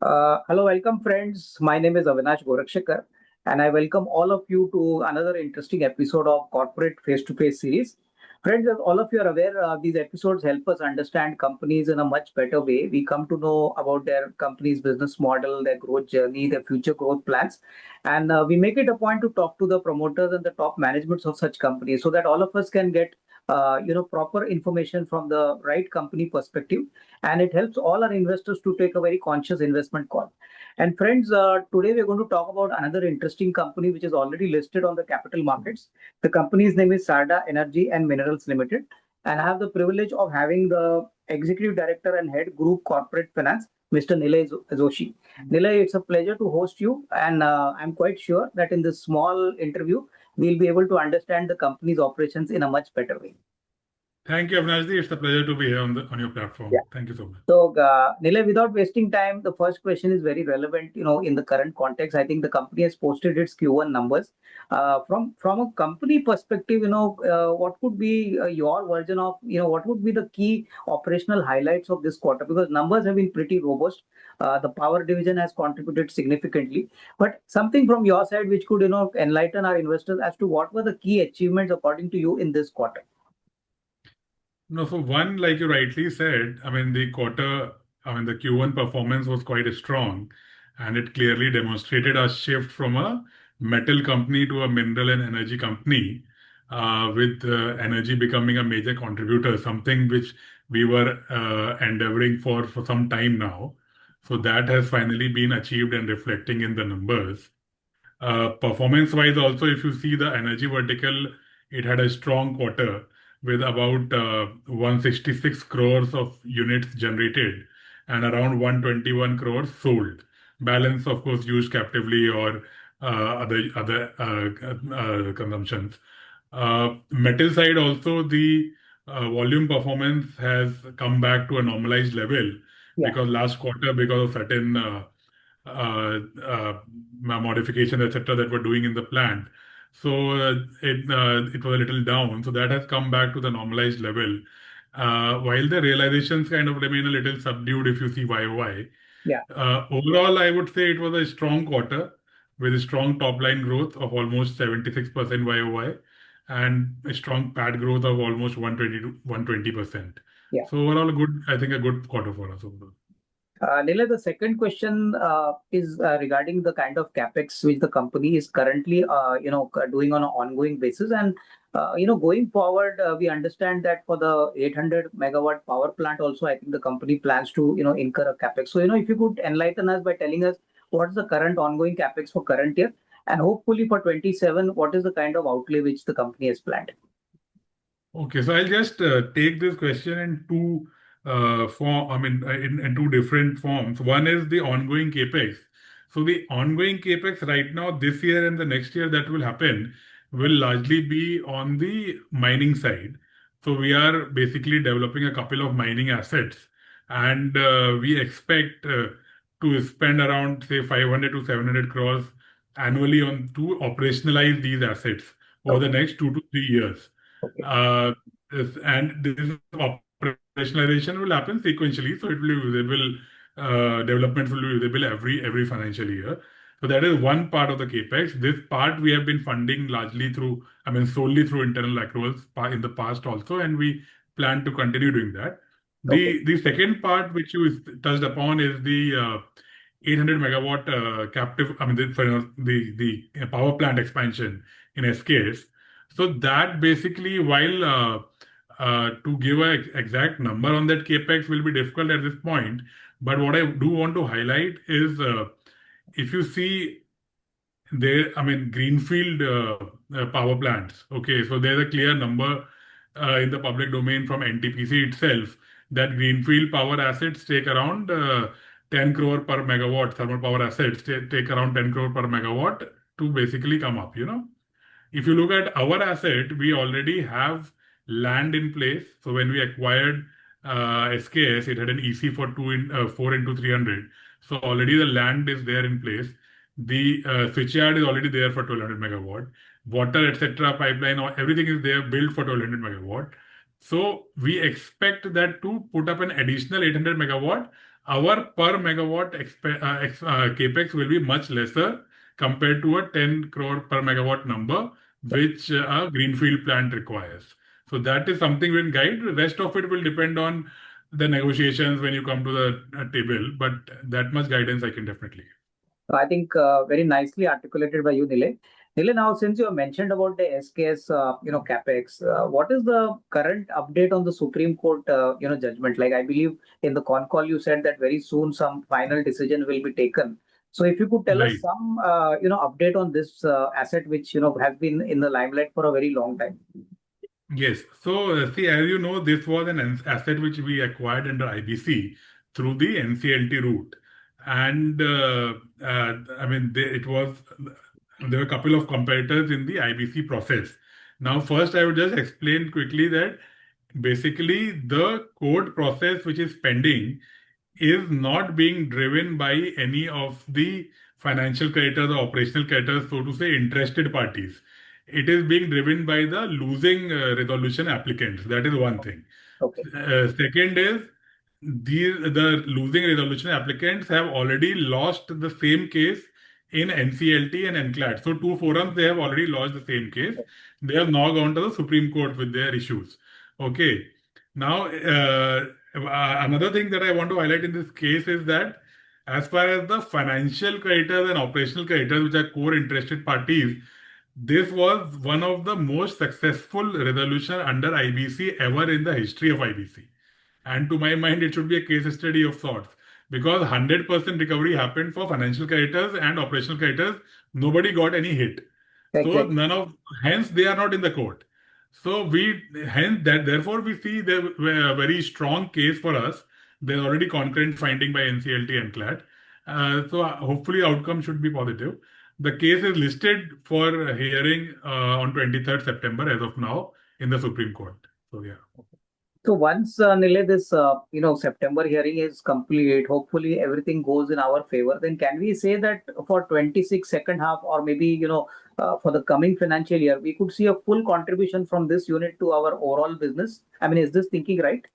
Hello, welcome friends. My name is Avinash and I welcome all of you to another interesting episode of Corporate Face-to-Face series. Friends, as all of you are aware, these episodes help us understand companies in a much better way. We come to know about their company's business model, their growth journey, their future growth plans, and we make it a point to talk to the promoters and the top managements of such companies so that all of us can get proper information from the right company perspective, and it helps all our investors to take a very conscious investment call. And friends, today we're going to talk about another interesting company which is already listed on the capital markets. The company's name is Sarda Energy and Minerals Limited, and I have the privilege of having the executive director and head group corporate finance, Mr. Nilay Joshi. Nilay, it's a pleasure to host you, and I'm quite sure that in this small interview, we'll be able to understand the company's operations in a much better way. Thank you, Avinash. It's a pleasure to be here on your platform. Thank you so much. So, Nilay, without wasting time, the first question is very relevant. In the current context, I think the company has posted its Q1 numbers. From a company perspective, what would be your version of, what would be the key operational highlights of this quarter? Because numbers have been pretty robust. The power division has contributed significantly, but something from your side which could, enlighten our investors as to what were the key achievements according to you in this quarter. No, so one, like you rightly said, the Q1 performance was quite strong, and it clearly demonstrated a shift from a metal company to a mineral and energy company, with energy becoming a major contributor, something which we were endeavoring for some time now. So that has finally been achieved and reflecting in the numbers. Performance-wise, also, if you see the energy vertical, it had a strong quarter with about 166 crores of units generated and around 121 crores sold. Balance, of course, used captively or other consumptions. Metal side also, the volume performance has come back to a normalized level Yeah. because last quarter, because of certain uh, uh, modifications, etc., that we're doing in the plant. So it was a little down. So that has come back to the normalized level. While the realizations kind of remain a little subdued if you see YOY. Yeah. Overall, I would say it was a strong quarter with a strong top line growth of almost 76% YOY and a strong PAT growth of almost 120 to 120%. Yeah. So overall, I think a good quarter for us overall. Nila, the second question is regarding the kind of capex which the company is currently, doing on an ongoing basis, and going forward, we understand that for the 800 megawatt power plant, also, I think the company plans to, incur a capex. So, if you could enlighten us by telling us what's the current ongoing capex for current year, and hopefully for 27, what is the kind of outlay which the company has planned? Okay, so I'll just take this question in in two different forms. One is the ongoing capex. So the ongoing capex right now, this year and the next year that will happen, will largely be on the mining side. So we are basically developing a couple of mining assets, and we expect to spend around say 500 to 700 crores annually on to operationalize these assets over the Okay. next 2 to 3 years. Okay. Uh, and this operationalization will happen sequentially, so it will be visible. Developments will be visible every financial year. So that is one part of the capex. This part we have been funding largely through, solely through internal accruals in the past also, and we plan to continue doing that. Okay. The second part which you touched upon is the 800 megawatt captive, the power plant expansion in SKS. So that basically, while to give an exact number on that capex will be difficult at this point, but what I do want to highlight is if you see there, greenfield power plants. Okay, so there's a clear number in the public domain from NTPC itself that greenfield power assets take around 10 crore per megawatt. Thermal power assets take around 10 crore per megawatt to basically come up. If you look at our asset, we already have land in place. So when we acquired SKS, it had an EC for 4 into 300. So already the land is there in place. The switchyard is already there for 1200 megawatt. Water, etc., pipeline, everything is there built for 1200 megawatt. So we expect that to put up an additional 800 megawatt our per megawatt capex will be much lesser compared to a 10 crore per megawatt number, which a greenfield plant requires. So that is something we can guide. The rest of it will depend on the negotiations when you come to the table, but that much guidance I can definitely give. I think very nicely articulated by you, Nile. Nile, now since you have mentioned about the SKS, capex, what is the current update on the Supreme Court, judgment? Like I believe in the con call you said that very soon some final decision will be taken. So if you could tell us Right. some, update on this asset, which has been in the limelight for a very long time. Yes. So, see, as you know, this was an asset which we acquired under IBC through the NCLT route. And I mean, there were a couple of competitors in the IBC process. Now, first, I would just explain quickly that basically the court process which is pending is not being driven by any of the financial creditors or operational creditors, so to say, interested parties. It is being driven by the losing resolution applicants. That is one thing. Okay. Second is the losing resolution applicants have already lost the same case in NCLT and NCLAT. So two forums they have already lost the same case. They have now gone to the Supreme Court with their issues. Okay. Now, another thing that I want to highlight in this case is that as far as the financial creditors and operational creditors, which are core interested parties, this was one of the most successful resolution under IBC ever in the history of IBC. And to my mind, it should be a case study of sorts because 100% recovery happened for financial creditors and operational creditors. Nobody got any hit. So Exactly. hence they are not in the court. So therefore we see there a very strong case for us. There's already concurrent finding by NCLT and CLAT. So hopefully outcome should be positive. The case is listed for hearing on 23rd September as of now in the Supreme Court. So yeah. So once Nile, this September hearing is complete, hopefully everything goes in our favor. Then can we say that for 26 second half, or maybe for the coming financial year, we could see a full contribution from this unit to our overall business? I mean, is this thinking right?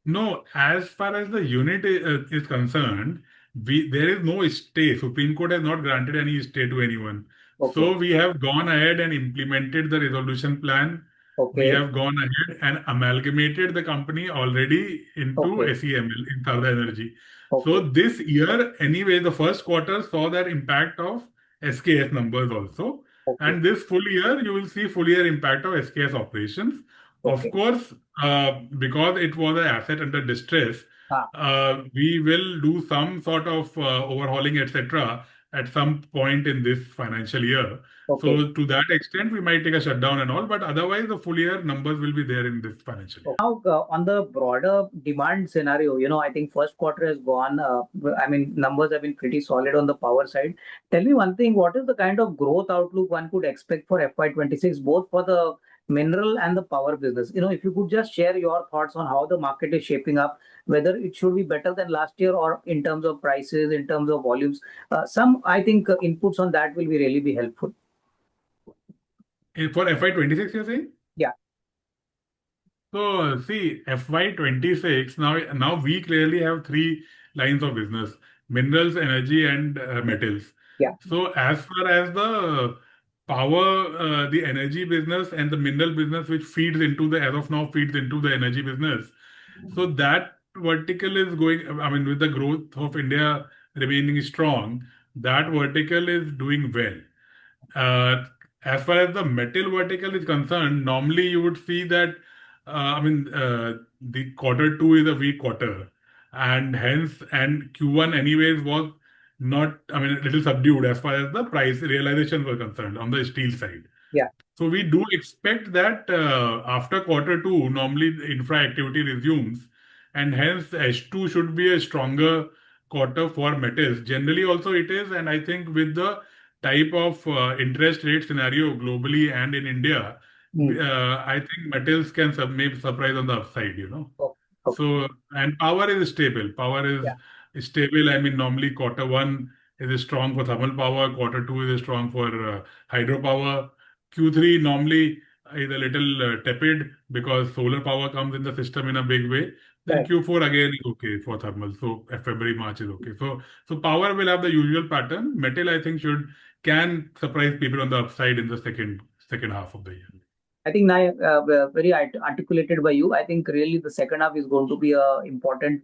No, as far as the unit is concerned, there is no stay. Supreme Court has not granted any stay to anyone. Okay. So we have gone ahead and implemented the resolution plan. We Okay. have gone ahead and amalgamated the company already into Okay. SEML in Sarda Energy. So Okay. this year, anyway, the first quarter saw that impact of SKS numbers also. Okay. And this full year, you will see full year impact of SKS operations. Of Okay. course, because it was an asset under distress, Ah, we will do some sort of overhauling, etc., at some point in this financial year. okay. So to that extent, we might take a shutdown and all, but otherwise the full year numbers will be there in this financial year. Now, on the broader demand scenario, I think first quarter has gone. I mean, numbers have been pretty solid on the power side. Tell me one thing: what is the kind of growth outlook one could expect for FY26, both for the mineral and the power business? If you could just share your thoughts on how the market is shaping up, whether it should be better than last year, or in terms of prices, in terms of volumes. Some, I think, inputs on that will be really be helpful. For FY26, you're saying? Yeah. So see, FY26, now we clearly have three lines of business: minerals, energy, and metals. Yeah. So as far as the power, the energy business and the mineral business, which feeds into the, as of now, feeds into the energy business. So that vertical is going, I mean, with the growth of India remaining strong, that vertical is doing well. Uh, as far as the metal vertical is concerned, normally you would see that, the quarter two is a weak quarter, and hence, and Q1 anyways was not, I mean, a little subdued as far as the price realizations were concerned on the steel side. Yeah. So we do expect that after quarter two, normally the infra activity resumes, and hence H2 should be a stronger quarter for metals. Generally, also it is, and I think with the type of interest rate scenario globally and in India, Hmm. I think metals can maybe surprise on the upside. Okay. Okay. So, and power is stable. Power Yeah. is stable. I mean, normally quarter one is strong for thermal power, quarter two is strong for hydropower. Q3 normally is a little tepid because solar power comes in the system in a big way. And Correct. Q4 again is okay for thermal. So February, March is okay. So power will have the usual pattern. Metal, I think, should can surprise people on the upside in the second half of the year. I think now very articulated by you. I think really the second half is going to be a important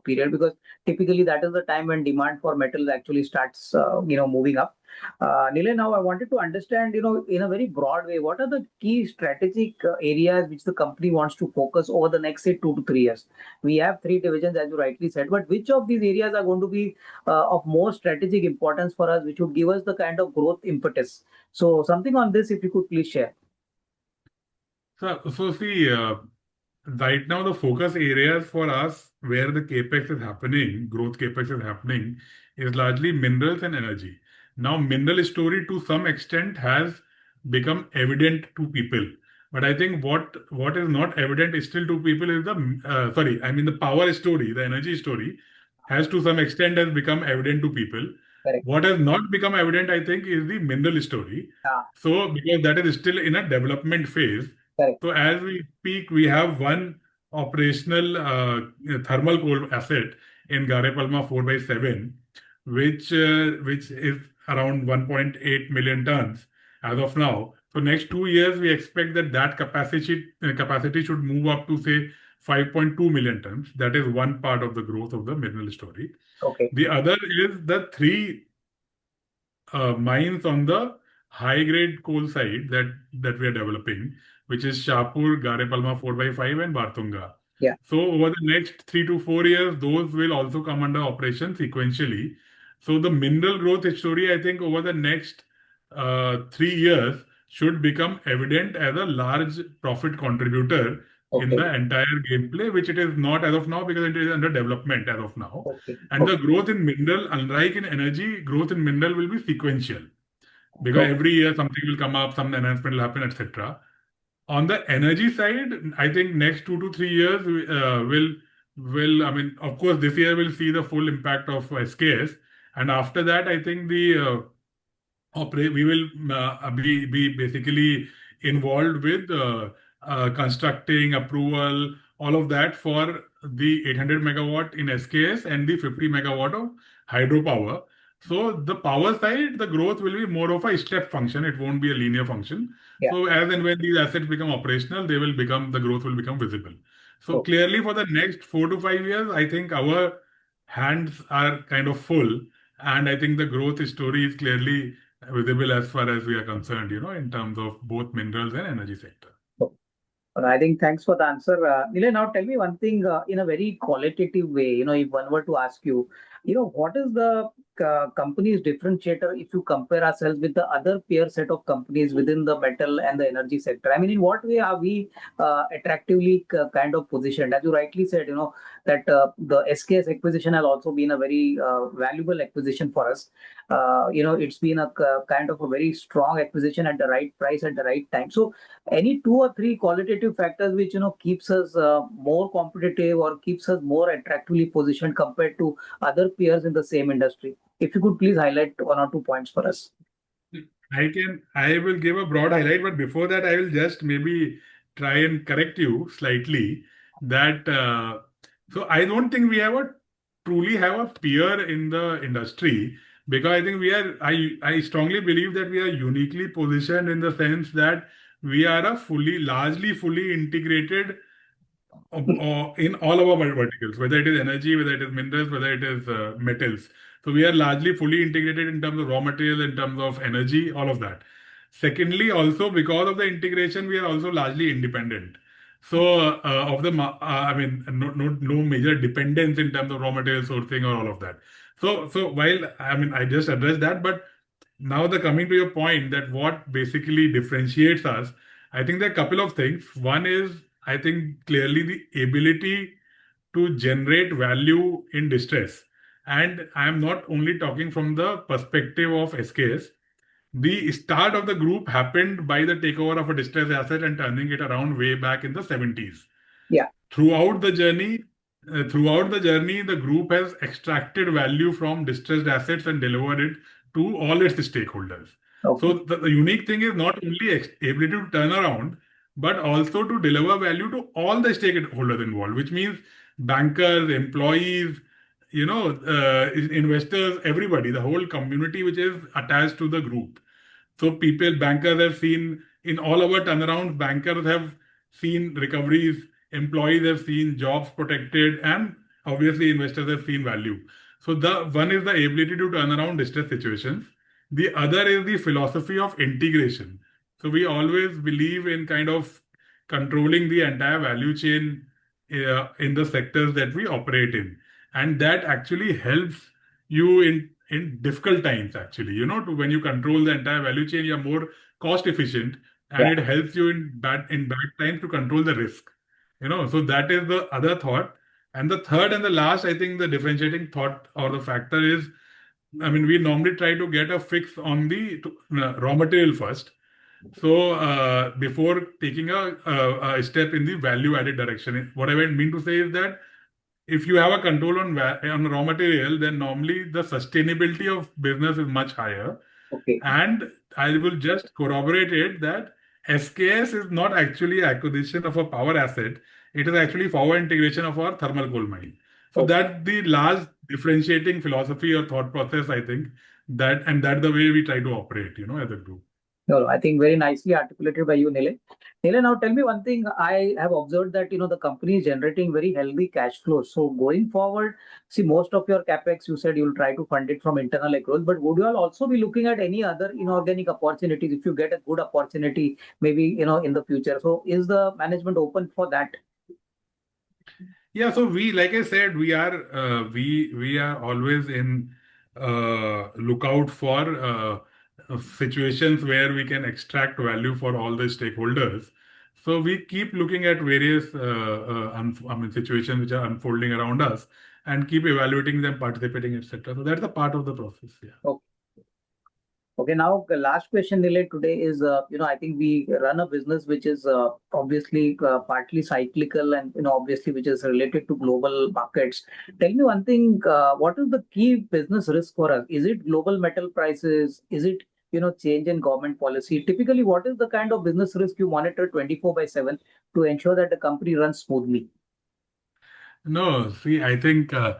period, because typically that is the time when demand for metals actually starts moving up. Nilay, now I wanted to understand, in a very broad way, what are the key strategic areas which the company wants to focus over the next, say, 2 to 3 years? We have three divisions, as you rightly said, but which of these areas are going to be of more strategic importance for us, which would give us the kind of growth impetus? So something on this, if you could please share. So see, right now the focus areas for us where the capex is happening, growth capex is happening, is largely minerals and energy. Now, mineral story to some extent has become evident to people, but I think what is not evident is still to people is the sorry, I mean the power story, the energy story has to some extent has become evident to people. Correct. What has not become evident, I think, is the mineral story. Ah, So because that is still in a development phase, correct. so as we speak, we have one operational thermal coal asset in Gare Palma 4 by 7, which is around 1.8 million tons as of now. So next 2 years, we expect that capacity should move up to say 5.2 million tons. That is one part of the growth of the mineral story. Okay. The other is the three mines on the high grade coal side that we are developing, which is Shahpur, Gare Palma 4 by 5 and Bartunga. Yeah. So over the next 3 to 4 years, those will also come under operation sequentially. So the mineral growth story, I think, over the next 3 years should become evident as a large profit contributor in Okay. the entire gameplay, which it is not as of now because it is under development as of now. Okay. And the Okay. growth in mineral, unlike in energy, growth in mineral will be sequential because Okay. every year something will come up, some enhancement will happen, etc. On the energy side, I think next 2 to 3 years will I mean, of course, this year we'll see the full impact of SKS, and after that, I think the we will be basically involved with constructing approval, all of that for the 800 megawatt in SKS and the 50 megawatt of hydropower. So the power side, the growth will be more of a step function. It won't be a linear function. Yeah. So as and when these assets become operational, the growth will become visible. So Okay. clearly for the next 4 to 5 years, I think our hands are kind of full. And I think the growth story is clearly visible as far as we are concerned, in terms of both minerals and energy sector. Okay. Well, I think thanks for the answer. Nilay, now tell me one thing in a very qualitative way. If one were to ask you, what is the company's differentiator if you compare ourselves with the other peer set of companies within the metal and the energy sector? I mean, in what way are we attractively kind of positioned? As you rightly said, that the SKS acquisition has also been a very valuable acquisition for us. It's been a kind of a very strong acquisition at the right price at the right time. So any two or three qualitative factors which keeps us more competitive or keeps us more attractively positioned compared to other peers in the same industry, if you could please highlight one or two points for us. I will give a broad highlight, but before that, I will just maybe try and correct you slightly that so I don't think we truly have a peer in the industry because I think I strongly believe that we are uniquely positioned in the sense that we are largely fully integrated in all of our verticals, whether it is energy, whether it is minerals, whether it is metals. So we are largely fully integrated in terms of raw material, in terms of energy, all of that. Secondly, also because of the integration, we are also largely independent. So I mean, no major dependence in terms of raw material sourcing or all of that. So while I mean, I just addressed that, but now the coming to your point that what basically differentiates us, I think there are a couple of things. One is I think clearly the ability to generate value in distress. And I am not only talking from the perspective of SKS. The start of the group happened by the takeover of a distressed asset and turning it around way back in the 70s. Yeah. Throughout the journey, the group has extracted value from distressed assets and delivered it to all its stakeholders. Okay. So the unique thing is not only ability to turn around, but also to deliver value to all the stakeholders involved, which means bankers, employees, investors, everybody, the whole community which is attached to the group. So bankers have seen in all our turnarounds, bankers have seen recoveries, employees have seen jobs protected, and obviously investors have seen value. So the one is the ability to turn around distress situations. The other is the philosophy of integration. So we always believe in kind of controlling the entire value chain in the sectors that we operate in, and that actually helps you in difficult times. Actually, when you control the entire value chain, you're more cost efficient, and Yeah. it helps you in bad times to control the risk. So that is the other thought. And the third and the last, I think, the differentiating thought or the factor is, I mean, we normally try to get a fix on the raw material first. So before taking a step in the value added direction, what I mean to say is that if you have a control on raw material, then normally the sustainability of business is much higher. Okay. And I will just corroborate it that SKS is not actually acquisition of a power asset. It is actually forward integration of our thermal coal mine. So Okay. that's the large differentiating philosophy or thought process, I think, and that's the way we try to operate, as a group. No, no, I think very nicely articulated by you, Nile. Nile, now tell me one thing. I have observed that the company is generating very healthy cash flows. So going forward, see most of your capex, you said you'll try to fund it from internal accruals. But would you all also be looking at any other inorganic opportunities if you get a good opportunity, maybe in the future? So is the management open for that? Yeah, so like I said, we are always in lookout for situations where we can extract value for all the stakeholders. So we keep looking at various I mean situations which are unfolding around us and keep evaluating them, participating, etc. So that's a part of the process. Yeah. Okay. Okay, now the last question, Nilesh, today is, I think we run a business which is obviously partly cyclical and, obviously which is related to global markets. Tell me one thing, what is the key business risk for us? Is it global metal prices? Is it, change in government policy? Typically, what is the kind of business risk you monitor 24 by 7 to ensure that the company runs smoothly? No, see, I think the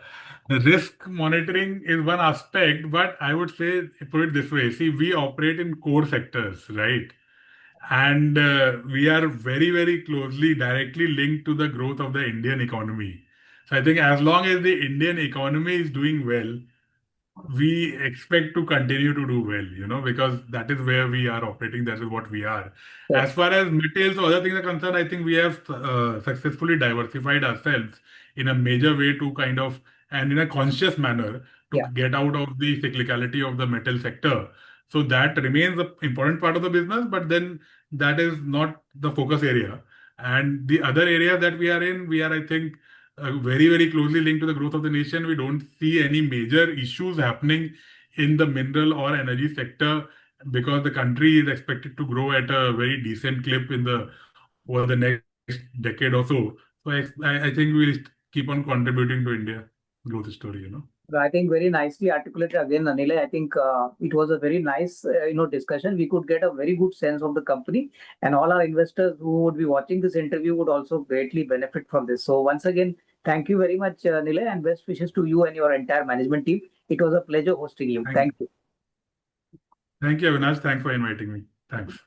risk monitoring is one aspect, but I would say, put it this way. See, we operate in core sectors, right? And we are very, very closely, directly linked to the growth of the Indian economy. So I think as long as the Indian economy is doing well, we expect to continue to do well, because that is where we are operating, that is what we are. Correct. As far as materials or other things are concerned, I think we have successfully diversified ourselves in a major way to kind of, and in a conscious manner, to Yeah. get out of the cyclicality of the metal sector. So that remains an important part of the business, but then that is not the focus area. And the other area that we are in, we are, I think, very, very closely linked to the growth of the nation. We don't see any major issues happening in the mineral or energy sector because the country is expected to grow at a very decent clip over the next decade or so. So I think we'll keep on contributing to India growth story. I think very nicely articulated again, Anil. I think it was a very nice, discussion. We could get a very good sense of the company, and all our investors who would be watching this interview would also greatly benefit from this. So once again, thank you very much, Nilay, and best wishes to you and your entire management team. It was a pleasure hosting you. Thank, Thank you. thank you, Avinash. Thanks for inviting me. Thanks.